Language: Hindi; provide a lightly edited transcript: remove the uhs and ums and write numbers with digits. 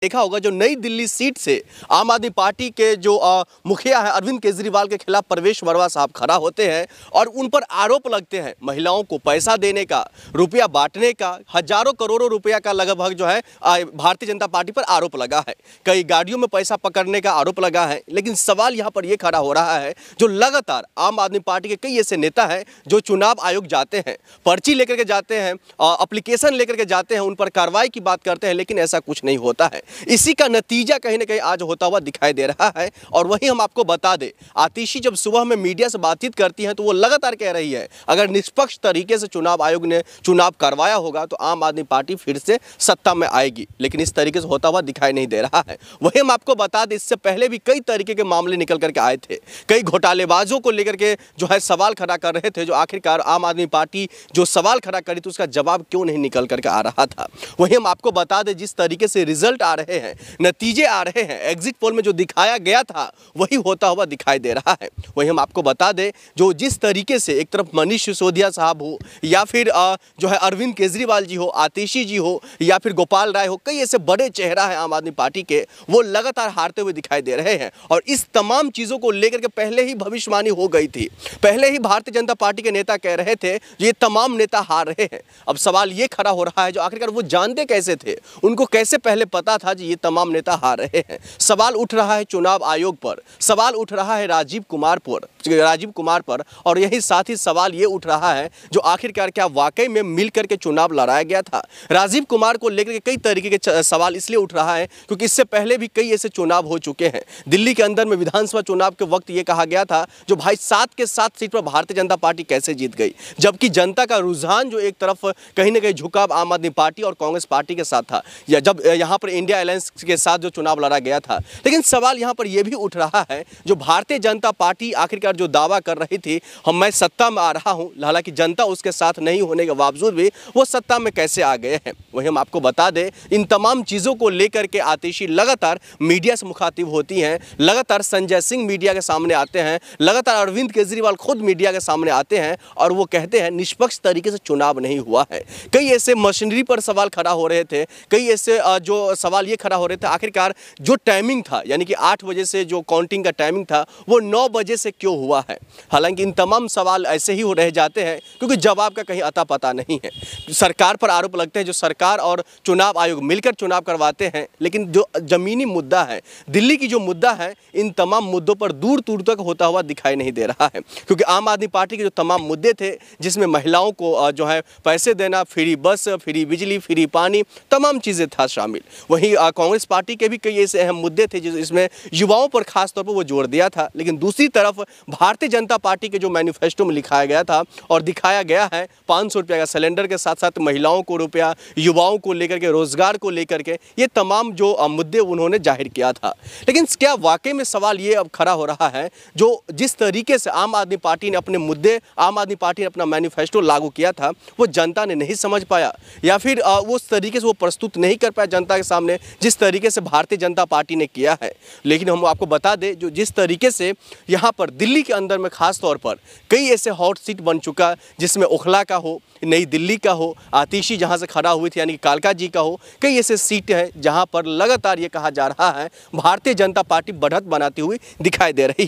देखा होगा जो नई दिल्ली सीट से आम आदमी पार्टी के जो मुखिया है अरविंद केजरीवाल के खिलाफ प्रवेश वर्मा साहब खड़ा होते हैं और उन पर आरोप लगते हैं महिलाओं को पैसा देने का, रुपया बांटने का, हजारों करोड़ों रुपया का लगभग जो है भारतीय जनता पार्टी पर आरोप लगा है। कई गाड़ियों में पैसा पकड़ने का आरोप लगा है। लेकिन सवाल यहाँ पर यह खड़ा हो रहा है जो लगातार आम आदमी पार्टी के कई ऐसे नेता हैं जो चुनाव आयोग जाते हैं, पर्ची लेकर के जाते हैं, एप्लीकेशन लेकर के जाते हैं, उन पर कार्रवाई की बात करते हैं, लेकिन ऐसा कुछ नहीं होता है। इसी का नतीजा कहीं ना कहीं आज होता हुआ दिखाई दे रहा है। और वहीं हम आपको बता दें, आतिशी जब सुबह में मीडिया से बातचीत करती हैं तो वो लगातार कह रही है अगर निष्पक्ष तरीके से चुनाव आयोग ने चुनाव करवाया होगा तो आम आदमी पार्टी फिर से सत्ता में आएगी, लेकिन इस तरीके से होता हुआ दिखाई नहीं दे रहा है। वहीं हम आपको बता दें, इससे पहले भी कई तरीके के मामले निकल करके आए थे। कई घोटालेबाजों को लेकर के जो है सवाल खड़ा कर रहे थे, जो आखिरकार आम आदमी पार्टी जो सवाल खड़ा करी तो उसका जवाब क्यों नहीं निकल करके आ रहा था। वहीं हम आपको बता दें, जिस तरीके से रिजल्ट आ रहे हैं, नतीजे आ रहे हैं, एग्जिट पोल में जो दिखाया गया था वही होता हुआ दिखाई दे रहा है। वहीं हम आपको बता दें, जो जिस तरीके से एक तरफ मनीष सिसोदिया साहब हो या फिर जो है अरविंद केजरीवाल जी हो, आतिशी जी हो या फिर गोपाल राय हो, कई ऐसे बड़े चेहरा है आम आदमी पार्टी के, वो लगातार हारते हुए दिखाई दे रहे हैं। और इस तमाम चीज़ों को लेकर के पहले ही भविष्यवाणी हो गई थी। पहले ही भारतीय जनता पार्टी के नेता कह रहे थे ये तमाम नेता हार रहे हैं। अब सवाल ये खड़ा हो रहा है जो आखिरकार वो जानते कैसे थे, उनको कैसे पहले पता था कि ये तमाम नेता हार रहे हैं। सवाल उठ रहा है चुनाव आयोग पर, सवाल उठ रहा है राजीव कुमार पर, और यही साथ ही सवाल ये उठ रहा है जो आखिरकार क्या वाकई में मिलकर के चुनाव लड़ाया गया था। राजीव कुमार को लेकर के कई तरीके के सवाल इसलिए उठ रहा है क्योंकि इससे पहले भी कई ऐसे चुनाव हो चुके हैं। दिल्ली के अंदर में विधानसभा चुनाव के वक्त ये कहा गया था जो भाई 7 के 7 सीट पर भारतीय जनता पार्टी कैसे जीत गई, जबकि जनता का रुझान जो एक तरफ कहीं ना कहीं झुकाव आम आदमी पार्टी और कांग्रेस पार्टी के साथ था, या जब यहाँ पर इंडिया अलायंस के साथ जो चुनाव लड़ा गया था। लेकिन सवाल यहाँ पर यह भी उठ रहा है जो भारतीय जनता पार्टी आखिरकार जो दावा कर रही थी मैं सत्ता में आ रहा हूँ, हालांकि जनता उसके साथ नहीं होने के बावजूद भी वो सत्ता में कैसे आ गए हैं। वहीं हम आपको बता दें, इन तमाम चीज़ों को लेकर के आतिशी लगातार मीडिया से मुखातिब होती हैं, लगातार संजय सिंह मीडिया के सामने आते हैं, लगातार अरविंद केजरीवाल खुद मीडिया के सामने आते हैं और वो कहते हैं निष्पक्ष तरीके से चुनाव नहीं हुआ है। कई ऐसे मशीनरी पर सवाल खड़ा हो रहे थे, कई ऐसे जो सवाल ये खड़ा हो रहे थे आखिरकार जो टाइमिंग था, यानी कि 8 बजे से जो काउंटिंग का टाइमिंग था वो 9 बजे से क्यों हुआ है। हालांकि इन तमाम सवाल ऐसे ही रह जाते हैं क्योंकि जवाब का कहीं अता पता नहीं है। सरकार पर आरोप लगते हैं जो सरकार और चुनाव आयोग मिलकर चुनाव करवाते हैं, लेकिन जो जमीनी मुद्दा है, दिल्ली की जो मुद्दा है, इन तमाम मुद्दों पर दूर दूर तक होता हुआ दिखाई नहीं दे रहा है। क्योंकि आम आदमी पार्टी के जो तमाम मुद्दे थे जिसमें महिलाओं को जो है पैसे देना, फ्री बस, फ्री बिजली, फ्री पानी, तमाम चीज़ें था शामिल। वहीं कांग्रेस पार्टी के भी कई ऐसे अहम मुद्दे थे जिसमें युवाओं पर खास तौर पर वो जोर दिया था। लेकिन दूसरी तरफ भारतीय जनता पार्टी के जो मैनिफेस्टो में लिखाया गया था और दिखाया गया है 500 रुपये का सिलेंडर के साथ साथ महिलाओं को रुपया, युवाओं को लेकर के, रोजगार को लेकर के, ये तमाम जो मुद्दे उन्होंने जाहिर किया था। लेकिन क्या वाकई में सवाल ये अब खड़ा हो रहा है जो जिस तरीके से आम आदमी पार्टी ने अपने मुद्दे, आम आदमी पार्टी ने अपना मैनिफेस्टो लागू किया था वो जनता ने नहीं समझ पाया, या फिर वो उस तरीके से वो प्रस्तुत नहीं कर पाया जनता के सामने जिस तरीके से भारतीय जनता पार्टी ने किया है। लेकिन हम आपको बता दें, जो जिस तरीके से यहाँ पर दिल्ली के अंदर में खास तौर पर कई ऐसे हॉट सीट बन चुका, जिसमें ओखला का हो, नई दिल्ली का हो, आतिशी जहाँ से खड़ा हुई थी यानी कि कालका जी का हो, कई ऐसे सीट हैं जहाँ पर लगातार ये कहा जा रहा है भारतीय जनता पार्टी बढ़त बनाती हुई दिखाई दे रही है।